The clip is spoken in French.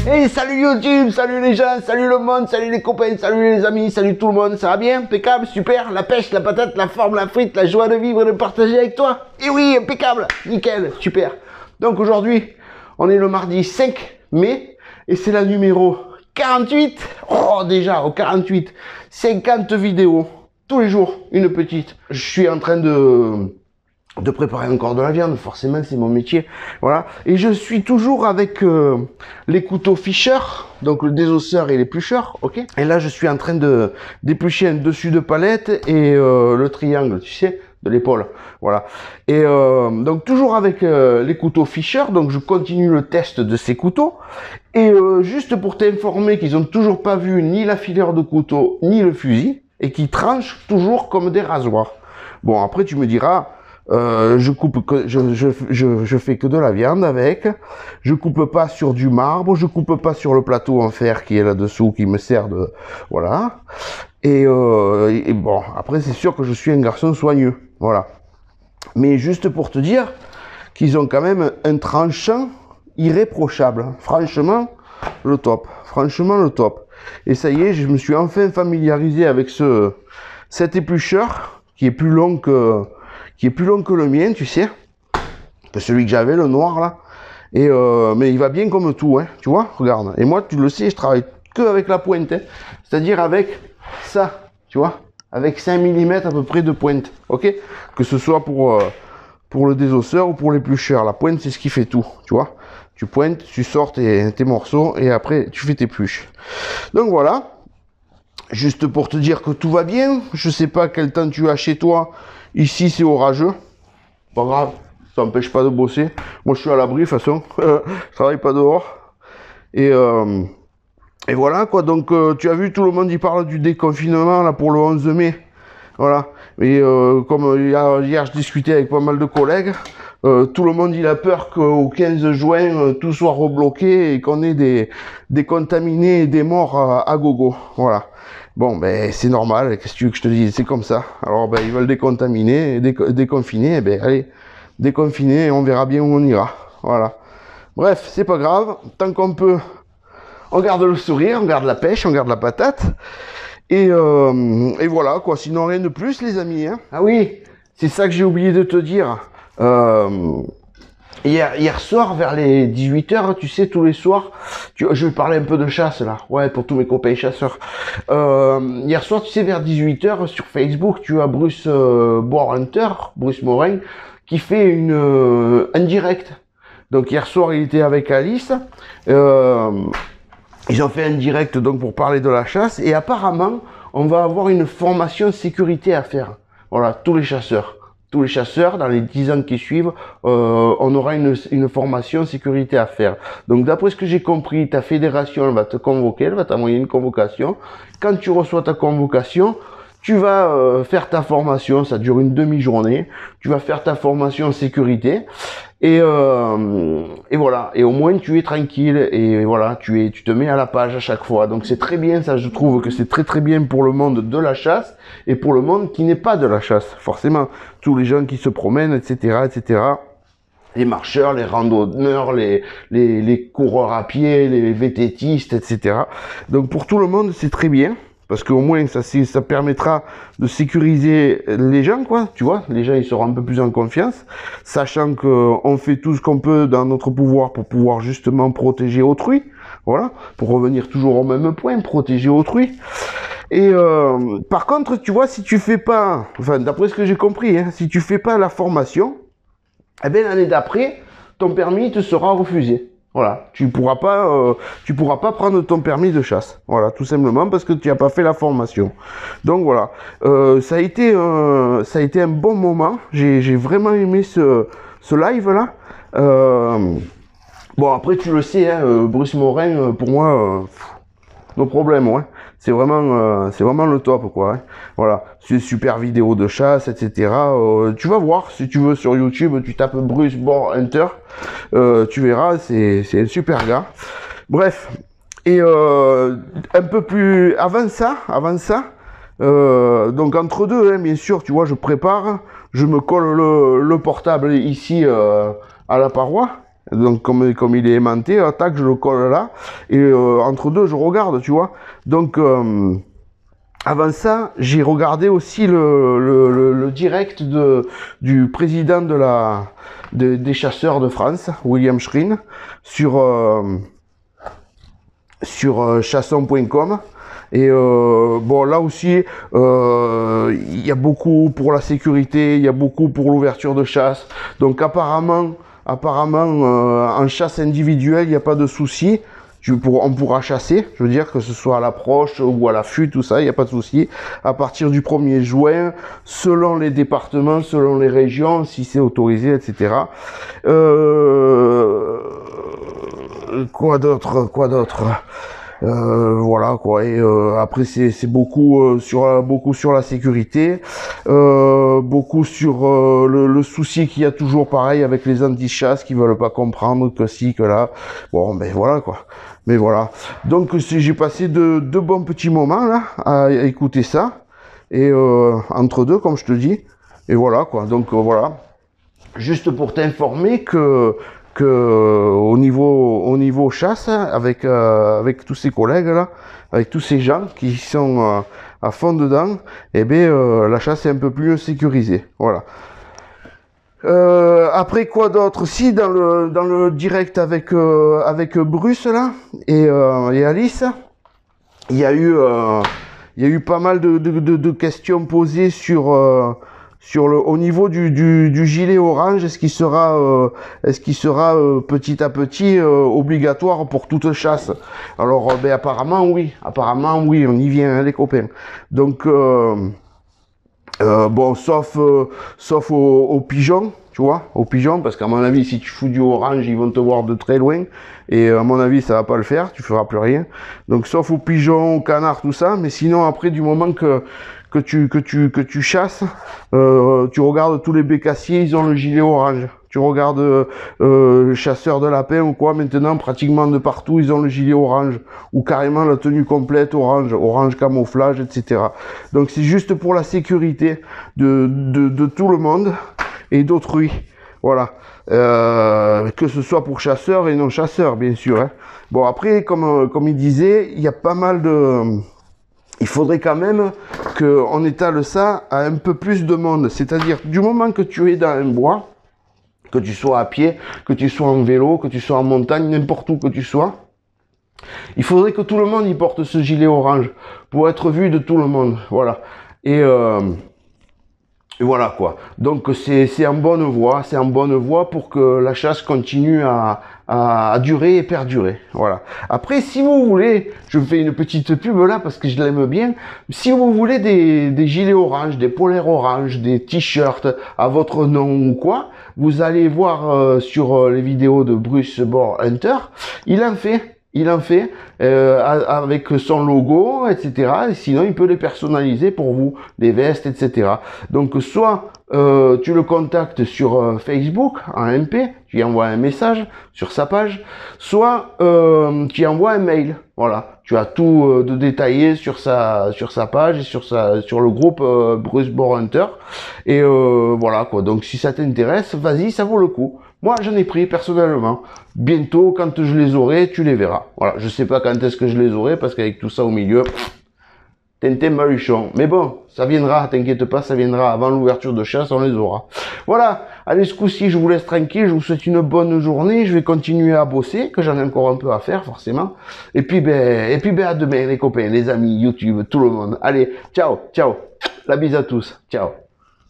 Hey, salut YouTube, salut les gens, salut le monde, salut les copains, salut les amis, salut tout le monde, ça va bien? Impeccable, super, la pêche, la patate, la forme, la frite, la joie de vivre et de partager avec toi. Et oui, impeccable, nickel, super. Donc aujourd'hui, on est le mardi 5 mai et c'est la numéro 48. Oh, déjà, au 48, 50 vidéos, tous les jours, une petite. Je suis en train de préparer encore de la viande, forcément c'est mon métier, voilà, et je suis toujours avec les couteaux Fisher, donc le désosseur et l'éplucheur, ok, et là je suis en train de d'éplucher un dessus de palette et le triangle, tu sais, de l'épaule, voilà, et donc toujours avec les couteaux Fisher, donc je continue le test de ces couteaux, et juste pour t'informer qu'ils ont toujours pas vu ni la fileur de couteau, ni le fusil, et qui tranchent toujours comme des rasoirs. Bon, après tu me diras, je coupe que je fais que de la viande avec, je coupe pas sur du marbre, je coupe pas sur le plateau en fer qui est là-dessous, qui me sert de, voilà, et bon, après c'est sûr que je suis un garçon soigneux, voilà, mais juste pour te dire qu'ils ont quand même un tranchant irréprochable, franchement le top, franchement le top, et ça y est, je me suis enfin familiarisé avec cet éplucheur qui est plus long que le mien, tu sais, que celui que j'avais, le noir là, et mais il va bien comme tout, hein, tu vois, regarde, et moi tu le sais, je travaille que avec la pointe, hein, c'est-à-dire avec ça, tu vois, avec 5 mm à peu près de pointe, ok, que ce soit pour le désosseur ou pour l'éplucheur, la pointe c'est ce qui fait tout, tu vois, tu pointes, tu sors tes morceaux et après tu fais tes pluches. Donc voilà, juste pour te dire que tout va bien, je sais pas quel temps tu as chez toi. Ici c'est orageux, pas grave, ça n'empêche pas de bosser. Moi je suis à l'abri de toute façon, je travaille pas dehors. Et voilà quoi, donc tu as vu, tout le monde y parle du déconfinement là pour le 11 mai. Voilà, et comme hier je discutais avec pas mal de collègues, tout le monde il a peur qu'au 15 juin tout soit rebloqué et qu'on ait des contaminés et des morts à gogo, voilà. Bon, ben c'est normal, qu'est-ce que tu veux que je te dise, c'est comme ça. Alors ben ils veulent décontaminer, déconfiner, et ben allez, déconfiner et on verra bien où on ira, voilà. Bref, c'est pas grave, tant qu'on peut, on garde le sourire, on garde la pêche, on garde la patate. Et voilà quoi, sinon rien de plus les amis, hein. Ah oui, c'est ça que j'ai oublié de te dire. Hier soir vers les 18h, tu sais, tous les soirs, je vais parler un peu de chasse là, ouais, pour tous mes copains chasseurs. Hier soir, tu sais, vers 18h sur Facebook, tu as Bruce Boarhunter, Bruce Morin, qui fait un direct. Donc hier soir, il était avec Alice. Ils ont fait un direct donc pour parler de la chasse et apparemment on va avoir une formation sécurité à faire. Voilà, tous les chasseurs dans les 10 ans qui suivent, on aura une formation sécurité à faire. Donc d'après ce que j'ai compris, ta fédération elle va te convoquer, elle va t'envoyer une convocation. Quand tu reçois ta convocation, tu vas faire ta formation, ça dure une demi-journée, tu vas faire ta formation en sécurité, et voilà, et au moins tu es tranquille, et voilà, tu te mets à la page à chaque fois, donc c'est très bien, ça je trouve que c'est très très bien pour le monde de la chasse, et pour le monde qui n'est pas de la chasse, forcément, tous les gens qui se promènent, etc., etc., les marcheurs, les randonneurs, les coureurs à pied, les vététistes, etc., donc pour tout le monde c'est très bien. Parce qu'au moins, ça permettra de sécuriser les gens, quoi. Tu vois, les gens, ils seront un peu plus en confiance, sachant qu'on fait tout ce qu'on peut dans notre pouvoir pour pouvoir justement protéger autrui. Voilà, pour revenir toujours au même point, protéger autrui. Et par contre, tu vois, si tu fais pas, enfin, d'après ce que j'ai compris, hein, si tu fais pas la formation, eh bien l'année d'après, ton permis te sera refusé. Voilà, tu pourras pas prendre ton permis de chasse. Voilà, tout simplement parce que tu n'as pas fait la formation. Donc voilà, ça a été un bon moment. J'ai vraiment aimé ce live là. Bon après tu le sais, hein, Bruce Morin pour moi, nos problèmes, ouais. C'est vraiment le top, quoi. Hein. Voilà, c'est une super vidéo de chasse, etc. Tu vas voir, si tu veux, sur YouTube, tu tapes Bruce Boarhunter, tu verras, c'est un super gars. Bref, et un peu plus avant ça, donc entre deux, hein, bien sûr, tu vois, je prépare, je me colle le portable ici à la paroi. Donc comme il est aimanté, tac, je le colle là, et entre deux, je regarde, tu vois. Donc avant ça, j'ai regardé aussi le direct du président des chasseurs de France, William Schrin, sur chasson.com. Et bon, là aussi, il y a beaucoup pour la sécurité, il y a beaucoup pour l'ouverture de chasse. Donc apparemment, en chasse individuelle, il n'y a pas de souci. On pourra chasser, je veux dire, que ce soit à l'approche ou à l'affût, tout ça, il n'y a pas de souci. À partir du 1er juin, selon les départements, selon les régions, si c'est autorisé, etc. Quoi d'autre? Voilà quoi. Et après c'est beaucoup sur la sécurité, beaucoup sur le souci qu'il y a toujours pareil avec les anti-chasse qui veulent pas comprendre que si que là. Bon ben voilà quoi. Mais voilà. Donc j'ai passé deux bons petits moments là à écouter ça et entre deux comme je te dis. Et voilà quoi. Donc voilà. Juste pour t'informer que au niveau chasse, avec tous ces collègues là, avec tous ces gens qui sont à fond dedans, et bien la chasse est un peu plus sécurisée. Voilà. Après quoi d'autre? Si dans le direct avec Bruce là et Alice, il y a eu pas mal de questions posées sur au niveau du gilet orange, est-ce qu'il sera petit à petit obligatoire pour toute chasse? Alors ben apparemment oui, on y vient hein, les copains. Donc bon, sauf aux pigeons, tu vois, aux pigeons, parce qu'à mon avis, si tu fous du orange, ils vont te voir de très loin, et à mon avis, ça va pas le faire, tu feras plus rien. Donc, sauf aux pigeons, aux canards, tout ça, mais sinon, après, du moment que tu chasses, tu regardes tous les bécassiers, ils ont le gilet orange. Tu regardes chasseurs de lapins ou quoi, maintenant pratiquement de partout ils ont le gilet orange ou carrément la tenue complète orange camouflage, etc. Donc c'est juste pour la sécurité de tout le monde et d'autrui. Voilà. Que ce soit pour chasseurs et non chasseurs, bien sûr. Hein. Bon après, comme il disait, il y a pas mal de... Il faudrait quand même qu'on étale ça à un peu plus de monde. C'est-à-dire, du moment que tu es dans un bois, que tu sois à pied, que tu sois en vélo, que tu sois en montagne, n'importe où que tu sois, il faudrait que tout le monde y porte ce gilet orange pour être vu de tout le monde. Voilà. Et voilà quoi. Donc c'est en bonne voie, pour que la chasse continue à durer et perdurer. Voilà. Après, si vous voulez, je fais une petite pub là parce que je l'aime bien. Si vous voulez des gilets orange, des polaires orange, des t-shirts à votre nom ou quoi, vous allez voir sur les vidéos de Bruce Boar Hunter, il en fait avec son logo, etc. Et sinon, il peut les personnaliser pour vous, des vestes, etc. Donc, soit tu le contactes sur Facebook, en MP, tu y envoies un message sur sa page, soit tu y envoies un mail. Voilà, tu as tout de détaillé sur sa page et sur le groupe Bruce Boar Hunter. Et voilà quoi. Donc, si ça t'intéresse, vas-y, ça vaut le coup. Moi, j'en ai pris personnellement. Bientôt, quand je les aurai, tu les verras. Voilà, je sais pas quand est-ce que je les aurai, parce qu'avec tout ça au milieu, Tintin Maluchon. Mais bon, ça viendra, t'inquiète pas, ça viendra. Avant l'ouverture de chasse, on les aura. Voilà, allez, ce coup-ci, je vous laisse tranquille, je vous souhaite une bonne journée. Je vais continuer à bosser, que j'en ai encore un peu à faire, forcément. Et puis, à demain, les copains, les amis, YouTube, tout le monde. Allez, ciao, ciao. La bise à tous. Ciao.